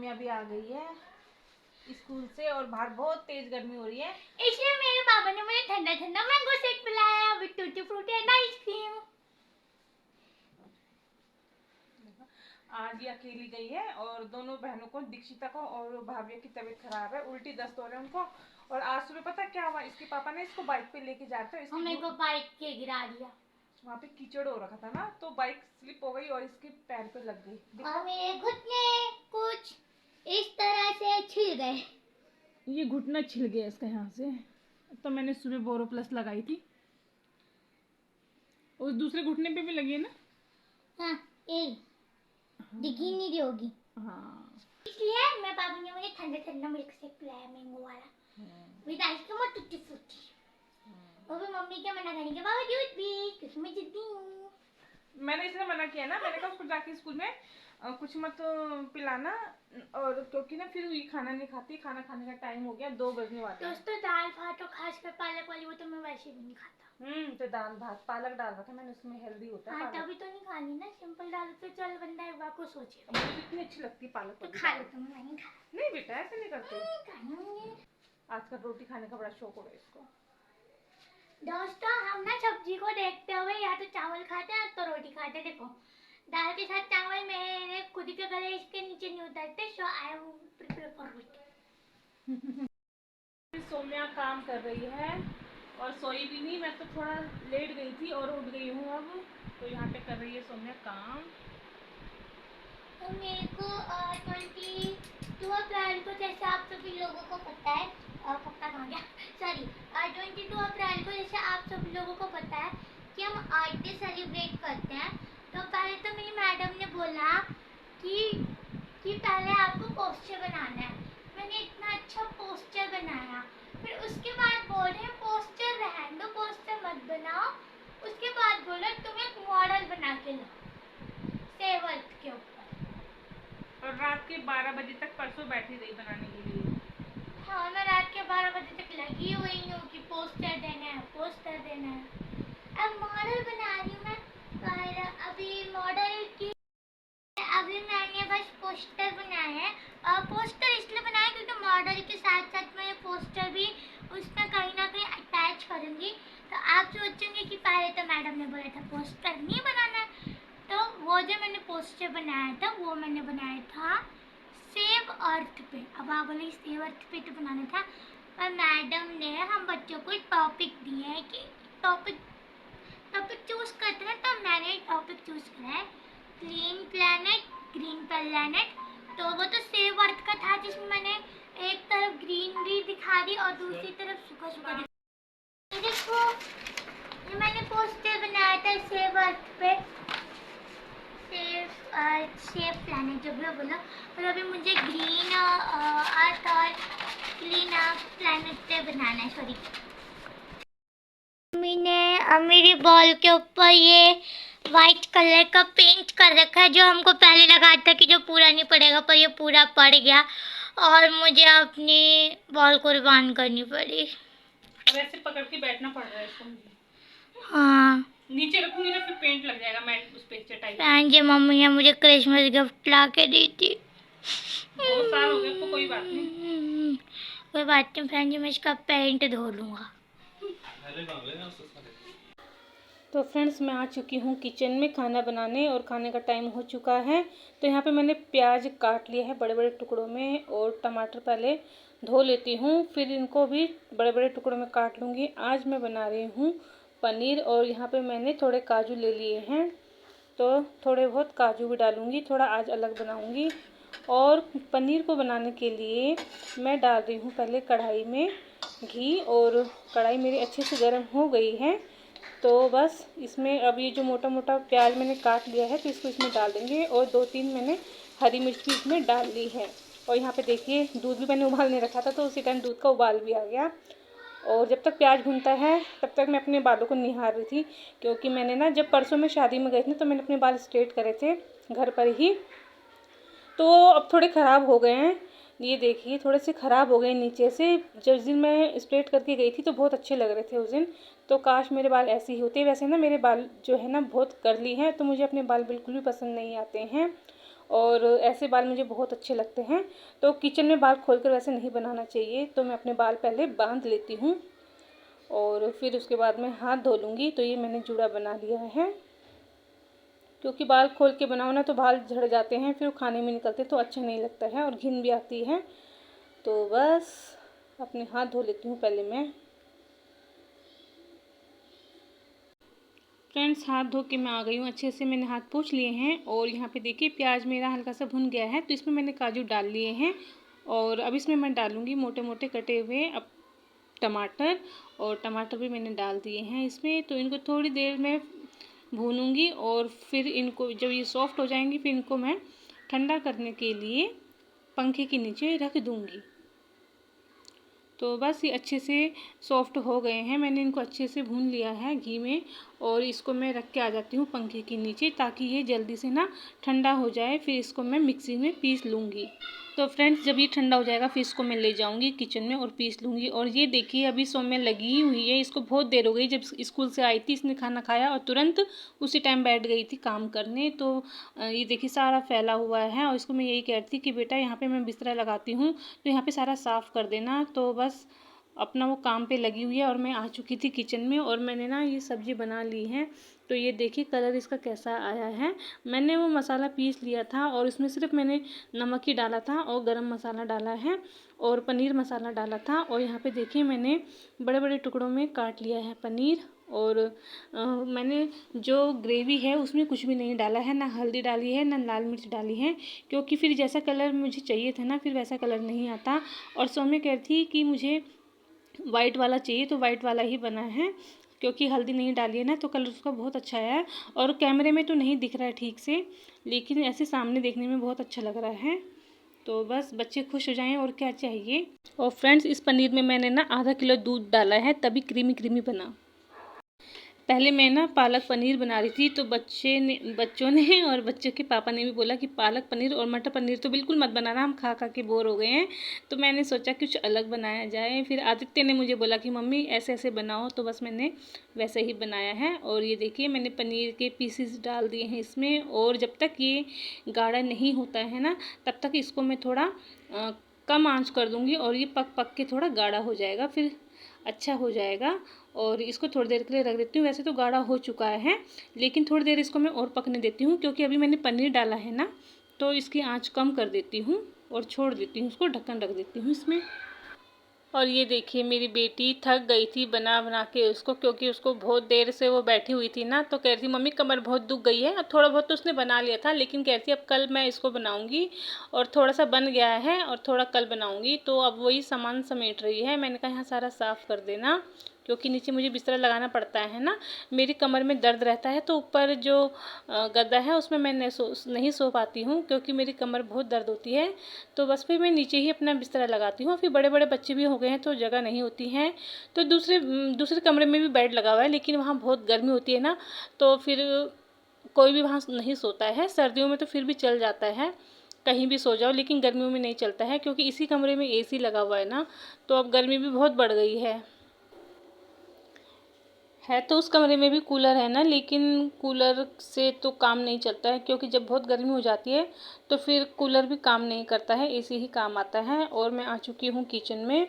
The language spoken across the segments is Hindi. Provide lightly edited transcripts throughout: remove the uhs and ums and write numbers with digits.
सोम्या भी आ गई है स्कूल से और बाहर बहुत तेज गर्मी हो रही है, इसलिए मेरे पापा ने मुझे ठंडा ठंडा मैंगो शेक पिलाया with tutti frutti and ice cream. आज ये अकेली गई है और दोनों बहनों को, दीक्षिता को और भाभी की तबीयत खराब है, उल्टी दस्त हो रहे हैं उनको। और आज सुबह पता क्या हुआ, इसके पापा ने इसको बाइक पे लेके जा रहे थे, मेरे को बाइक के गिरा दिया। वहाँ पे कीचड़ हो रखा था ना, तो बाइक स्लिप हो गई और इसके पैर पे लग गई और मेरे घुटने कुछ इस तरह से छिल गए। ये घुटना छिल गया इसका यहाँ से, तो मैंने सुबह बोरो प्लस लगाई थी। उस दूसरे घुटने पे भी लगी है ना? हाँ, दिखी नहीं रही होगी। हाँ, इसलिए मेरे पापा ने मुझे ठंडा ठंडा मिल्क शेक पिलाया मैंगो वाला विद आइसक्रीम और टूटी फ्रूटी। वो भी मम्मी के मना करने के बावजूद भी, क्योंकि मैं जिद्दी हूँ। मैंने इसलिए मना किया ना, मैंने कहा उसको जाके स्कूल में कुछ मत पिलाना, और क्योंकि ना फिर ये खाना नहीं खाती, खाना खाने का टाइम हो गया, 2 बजने वाले हैं। दोस्तों दाल भात और खासकर पालक वाली वो तो मैं वैसे भी नहीं खाता। तो दाल भात पालक डाल रखा मैंने उसमें, हेल्दी होता है। हाँ तभी तो नहीं खानी ना, सिंपल दाल तो चल बंदा एक बार को सोचे। मुझे कितनी अच्छी लगती है पालक तो वाली खा दाल। लो तुम, नहीं खा। नहीं बेटा ऐसे नहीं करते, खाना आजकल रोटी खाने का बड़ा शौक हो रहा है इसको। दोस्तों हम ना सब्जी को देखते हुए या तो चावल खाते हैं तो रोटी खाते हैं। देखो दाल के साथ चावल मेरे खुद के गले इसके नीचे नहीं उतरते, सो आई विल प्रिपेयर फॉर रोटी। सोम्या काम कर रही है और सोई भी नहीं, मैं तो थोड़ा लेट गई थी और उठ गई हूँ अब, तो यहाँ पे कर रही है सोम्या काम। तो मेरे को 22 अप्रैल को, जैसे आप सभी लोगों को पता है, पक्का कहाँ गया, सॉरी 22 अप्रैल को जैसे आप सभी लोगों को पता है कि हम अर्थ डे सेलिब्रेट करते हैं। तो पहले तो मेरी मैडम ने बोला कि पहले आपको पोस्टर बनाना है। मैंने इतना अच्छा पोस्टर बनाया, फिर उसके बाद बोल रहे हैं पोस्टर रहने दो, पोस्टर मत बनाओ। उसके बाद बोला तुम एक मॉडल बना के लो सेव अर्थ के ऊपर। और रात के 12 बजे तक परसों बैठी रही बनाने के लिए। हाँ मैं रात के 12 बजे तक लगी हुई हूँ कि पोस्टर देना है, पोस्टर देना है। अब मॉडल बना रही हूँ मैं, पर अभी मॉडल की अभी मैंने बस पोस्टर बनाया है। और पोस्टर इसलिए बनाया क्योंकि मॉडल के साथ साथ मैं पोस्टर भी उसमें कहीं ना कहीं अटैच करूँगी। तो आप सोचेंगे कि पहले तो मैडम ने बोला था पोस्टर नहीं बनाना, तो वो जो मैंने पोस्टर बनाया था वो मैंने बनाया था सेव अर्थ पे। अब आप बोले सेव अर्थ पे तो बनाना था, पर मैडम ने हम बच्चों को टॉपिक दिए हैं कि टॉपिक चूज करते हैं, तो मैंने टॉपिक चूज करा है क्लीन प्लैनेट ग्रीन प्लैनेट। तो वो तो सेव अर्थ का था, जिसमें मैंने एक तरफ ग्रीनरी दिखा दी और दूसरी तरफ सूखा सूखा दिखा। देखो ये मैंने पोस्टर बनाया था सेव अर्थ पे, सेव प्लैनेट जो भी बोला। और अभी मुझे ग्रीन अर्थ और क्लीन प्लैनेट पे बनाना है। सॉरी मम्मी ने मेरी बॉल के ऊपर ये वाइट कलर का पेंट कर रखा है, जो हमको पहले लगा था कि जो पूरा नहीं पड़ेगा, पर ये पूरा पड़ गया और मुझे अपनी बॉल कुर्बान करनी पड़ी। अब ऐसे पकड़ के बैठना पड़ रहा है इसको मुझे। हाँ नीचे रखूंगी ना फिर पेंट लग जाएगा, मैं उस पे चटाई। ये मम्मी ने मुझे क्रिसमस गिफ्ट ला के दी थी। बहुत साल हो गए तो कोई बात नहीं, कोई बात नहीं फ्रेंड जी, मैं इसका पेंट धो लूँगा। तो फ्रेंड्स मैं आ चुकी हूँ किचन में खाना बनाने, और खाने का टाइम हो चुका है। तो यहाँ पे मैंने प्याज काट लिए हैं बड़े बड़े टुकड़ों में, और टमाटर पहले धो लेती हूँ, फिर इनको भी बड़े बड़े टुकड़ों में काट लूँगी। आज मैं बना रही हूँ पनीर, और यहाँ पे मैंने थोड़े काजू ले लिए हैं, तो थोड़े बहुत काजू भी डालूँगी, थोड़ा आज अलग बनाऊँगी। और पनीर को बनाने के लिए मैं डाल रही हूँ पहले कढ़ाई में घी, और कढ़ाई मेरी अच्छे से गर्म हो गई है। तो बस इसमें अब ये जो मोटा मोटा प्याज मैंने काट लिया है तो इसको इसमें डाल देंगे, और 2-3 मैंने हरी मिर्च भी इसमें डाल ली है। और यहाँ पे देखिए दूध भी मैंने उबालने रखा था, तो उसी टाइम दूध का उबाल भी आ गया। और जब तक प्याज भुनता है तब तक मैं अपने बालों को निहार रही थी, क्योंकि मैंने ना जब परसों में शादी में गई थी तो मैंने अपने बाल स्ट्रेट करे थे घर पर ही, तो अब थोड़े ख़राब हो गए हैं। ये देखिए थोड़े से ख़राब हो गए नीचे से। जिस दिन मैं स्ट्रेट करके गई थी तो बहुत अच्छे लग रहे थे उस दिन, तो काश मेरे बाल ऐसे ही होते। वैसे ना मेरे बाल जो है ना बहुत कर्ली हैं, तो मुझे अपने बाल बिल्कुल भी पसंद नहीं आते हैं। और ऐसे बाल मुझे बहुत अच्छे लगते हैं। तो किचन में बाल खोलकर वैसे नहीं बनाना चाहिए, तो मैं अपने बाल पहले बांध लेती हूँ और फिर उसके बाद में हाथ धो लूँगी। तो ये मैंने जूड़ा बना लिया है, क्योंकि बाल खोल के बनाओ ना तो बाल झड़ जाते हैं, फिर खाने में निकलते तो अच्छा नहीं लगता है और घिन भी आती है। तो बस अपने हाथ धो लेती हूँ पहले मैं। फ्रेंड्स, हाथ धो के मैं आ गई हूँ, अच्छे से मैंने हाथ पोंछ लिए हैं। और यहाँ पे देखिए प्याज मेरा हल्का सा भुन गया है, तो इसमें मैंने काजू डाल लिए हैं। और अब इसमें मैं डालूँगी मोटे मोटे कटे हुए अब टमाटर, और टमाटर भी मैंने डाल दिए हैं इसमें। तो इनको थोड़ी देर में भूनूंगी और फिर इनको जब ये सॉफ्ट हो जाएंगी फिर इनको मैं ठंडा करने के लिए पंखे के नीचे रख दूंगी। तो बस ये अच्छे से सॉफ्ट हो गए हैं, मैंने इनको अच्छे से भून लिया है घी में। और इसको मैं रख के आ जाती हूँ पंखे के नीचे, ताकि ये जल्दी से ना ठंडा हो जाए। फिर इसको मैं मिक्सी में पीस लूँगी। तो फ्रेंड्स, जब ये ठंडा हो जाएगा फिर इसको मैं ले जाऊँगी किचन में और पीस लूँगी। और ये देखिए अभी सौम्य लगी हुई है, इसको बहुत देर हो गई। जब स्कूल से आई थी इसने खाना खाया और तुरंत उसी टाइम बैठ गई थी काम करने। तो ये देखिए सारा फैला हुआ है, और इसको मैं यही कह रही थी कि बेटा यहाँ पे मैं बिस्तरा लगाती हूँ तो यहाँ पे सारा साफ़ कर देना। तो बस अपना वो काम पे लगी हुई है और मैं आ चुकी थी किचन में और मैंने ना ये सब्ज़ी बना ली है। तो ये देखिए कलर इसका कैसा आया है। मैंने वो मसाला पीस लिया था और इसमें सिर्फ मैंने नमक ही डाला था और गरम मसाला डाला है और पनीर मसाला डाला था। और यहाँ पे देखिए मैंने बड़े बड़े टुकड़ों में काट लिया है पनीर। और मैंने जो ग्रेवी है उसमें कुछ भी नहीं डाला है, ना हल्दी डाली है ना लाल मिर्च डाली है, क्योंकि फिर जैसा कलर मुझे चाहिए था ना फिर वैसा कलर नहीं आता। और सौम्य कह रही थी कि मुझे वाइट वाला चाहिए, तो वाइट वाला ही बना है, क्योंकि हल्दी नहीं डाली है ना तो कलर उसका बहुत अच्छा है। और कैमरे में तो नहीं दिख रहा है ठीक से, लेकिन ऐसे सामने देखने में बहुत अच्छा लग रहा है। तो बस बच्चे खुश हो जाएं और क्या चाहिए। और फ्रेंड्स, इस पनीर में मैंने ना आधा किलो दूध डाला है, तभी क्रीमी क्रीमी बना। पहले मैं ना पालक पनीर बना रही थी, तो बच्चों ने और बच्चों के पापा ने भी बोला कि पालक पनीर और मटर पनीर तो बिल्कुल मत बनाना, हम खा खा के बोर हो गए हैं। तो मैंने सोचा कुछ अलग बनाया जाए। फिर आदित्य ने मुझे बोला कि मम्मी ऐसे ऐसे बनाओ, तो बस मैंने वैसे ही बनाया है। और ये देखिए मैंने पनीर के पीसीस डाल दिए हैं इसमें। और जब तक ये गाढ़ा नहीं होता है ना तब तक इसको मैं थोड़ा कम आंच कर दूँगी और ये पक पक के थोड़ा गाढ़ा हो जाएगा, फिर अच्छा हो जाएगा। और इसको थोड़ी देर के लिए रख देती हूँ। वैसे तो गाढ़ा हो चुका है, लेकिन थोड़ी देर इसको मैं और पकने देती हूँ, क्योंकि अभी मैंने पनीर डाला है ना, तो इसकी आंच कम कर देती हूँ और छोड़ देती हूँ उसको, ढक्कन रख देती हूँ इसमें। और ये देखिए मेरी बेटी थक गई थी बना बना के उसको, क्योंकि उसको बहुत देर से वो बैठी हुई थी ना, तो कह रही थी मम्मी कमर बहुत दुख गई है। अब थोड़ा बहुत तो उसने बना लिया था, लेकिन कह रही थी अब कल मैं इसको बनाऊंगी। और थोड़ा सा बन गया है और थोड़ा कल बनाऊंगी। तो अब वही सामान समेट रही है। मैंने कहा यहाँ सारा साफ़ कर देना, क्योंकि नीचे मुझे बिस्तर लगाना पड़ता है ना, मेरी कमर में दर्द रहता है। तो ऊपर जो गद्दा है उसमें मैं नहीं सो पाती हूँ, क्योंकि मेरी कमर बहुत दर्द होती है। तो बस फिर मैं नीचे ही अपना बिस्तर लगाती हूँ। फिर बड़े बड़े बच्चे भी हो गए हैं तो जगह नहीं होती है, तो दूसरे कमरे में भी बेड लगा हुआ है, लेकिन वहाँ बहुत गर्मी होती है ना, तो फिर कोई भी वहाँ नहीं सोता है। सर्दियों में तो फिर भी चल जाता है, कहीं भी सो जाओ, लेकिन गर्मियों में नहीं चलता है, क्योंकि इसी कमरे में एसी लगा हुआ है ना, तो अब गर्मी भी बहुत बढ़ गई है। तो उस कमरे में भी कूलर है ना, लेकिन कूलर से तो काम नहीं चलता है, क्योंकि जब बहुत गर्मी हो जाती है तो फिर कूलर भी काम नहीं करता है, एसी ही काम आता है। और मैं आ चुकी हूँ किचन में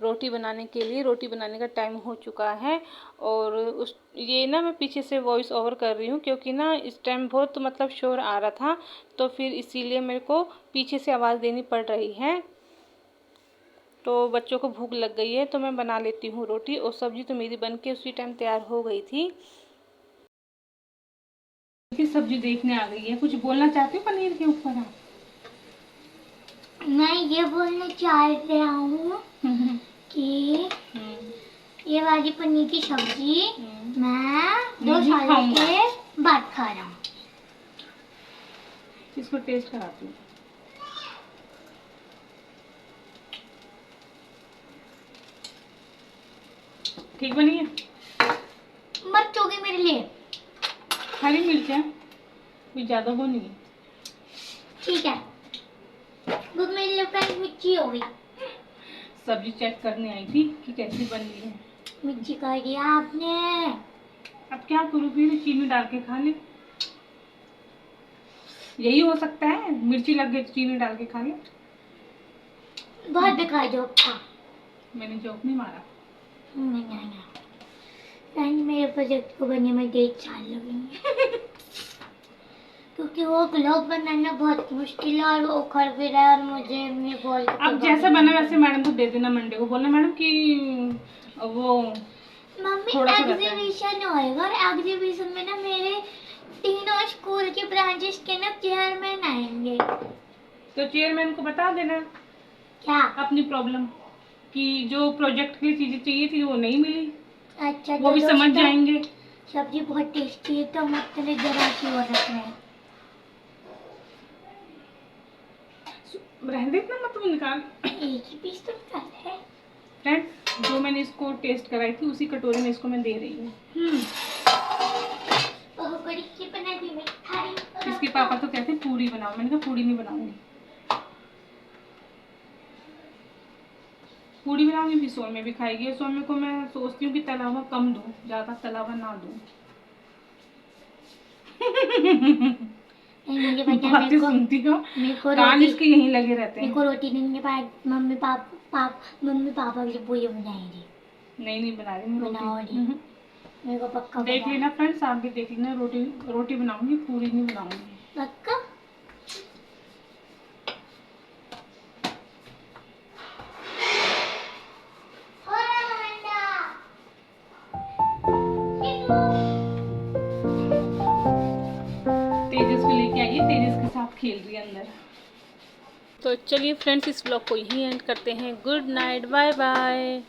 रोटी बनाने के लिए। रोटी बनाने का टाइम हो चुका है। और ये ना मैं पीछे से वॉइस ओवर कर रही हूँ, क्योंकि ना इस टाइम बहुत मतलब शोर आ रहा था, तो फिर इसीलिए मेरे को पीछे से आवाज़ देनी पड़ रही है। तो बच्चों को भूख लग गई है, तो मैं बना लेती हूँ रोटी। और सब्ज़ी तो मेरी बन के उसी टाइम तैयार हो गई थी। सब्जी देखने आ गई है। कुछ बोलना चाहती हूँ पनीर के ऊपर आप? मैं ये बोलने चाह रहा हूँ कि ये वाली पनीर की सब्जी मैं 2 साल के बाद खा रहा हूँ। इसको टेस्ट कराती हूँ। ठीक बनी है? मर्च होगी मेरे लिए। हरी मिर्च है, कोई ज़्यादा वो नहीं है। ठीक है, वो मेरे लिए फ्रेंड मिर्ची हो गई। सब्जी चेक करने आई थी कि कैसी बन रही है। मिर्ची कर दिया आपने। अब क्या करूँ, फिर चीनी डाल के खा ले। यही हो सकता है, मिर्ची लग गई तो चीनी डाल के खा ले। बहुत बेकार जोक था। मैंने जोक नहीं मारा। नहीं, मेरे प्रोजेक्ट को बनने में 1.5 साल लगेंगे क्योंकि वो ग्लोब बनाना बहुत मुश्किल है और वो उखड़ भी रहा है और मुझे अपने बॉल अब जैसा बना वैसे मैडम को दे देना, मंडे को बोलना मैडम कि वो मम्मी थोड़ा सा रहता है। एग्जीबिशन होएगा और एग्जीबिशन में ना मेरे तीनों स्कूल के ब्रांचेस के ना चेयरमैन आएंगे। तो चेयरमैन को बता देना क्या? अपनी प्रॉब्लम कि जो प्रोजेक्ट के लिए चीजें चाहिए थी वो नहीं मिली। अच्छा, वो भी समझ जाएंगे। सब्जी बहुत टेस्टी है तो मतलब जरा सी और रखना रहने दे इतना, मतलब निकाल। एक ही पीस तो निकाल है। फ्रेंड्स, जो मैंने इसको टेस्ट कराई थी उसी कटोरी में इसको मैं दे रही हूँ। ओह, बड़ी की बना दी मिठाई। इसके पापा तो कहते हैं पूरी बनाओ, मैंने कहा पूरी नहीं बनाऊंगी। पूरी बनाऊंगी भी सोमे भी खाएगी। सोमे को मैं सोचती हूँ कि तला हुआ कम दूँ, ज्यादा तला हुआ ना दूँ। मुझे पता है, बातें सुनती हो, कान इसके यहीं लगे रहते हैं। मेरे को रोटी नहीं के बाद मम्मी पापा के लिए पूरी बनाएंगी। नहीं बना रही मैं रोटी। मेरे को पक्का देख लेना फ्रेंड्स, आप भी देख लेना। रोटी बनाऊंगी, पूरी नहीं बनाऊंगी। पक्का। तेजस को लेके आइए, तेजस के साथ खेल रही है अंदर। तो चलिए फ्रेंड्स, इस ब्लॉग को यहीं एंड करते हैं। Good night, bye bye.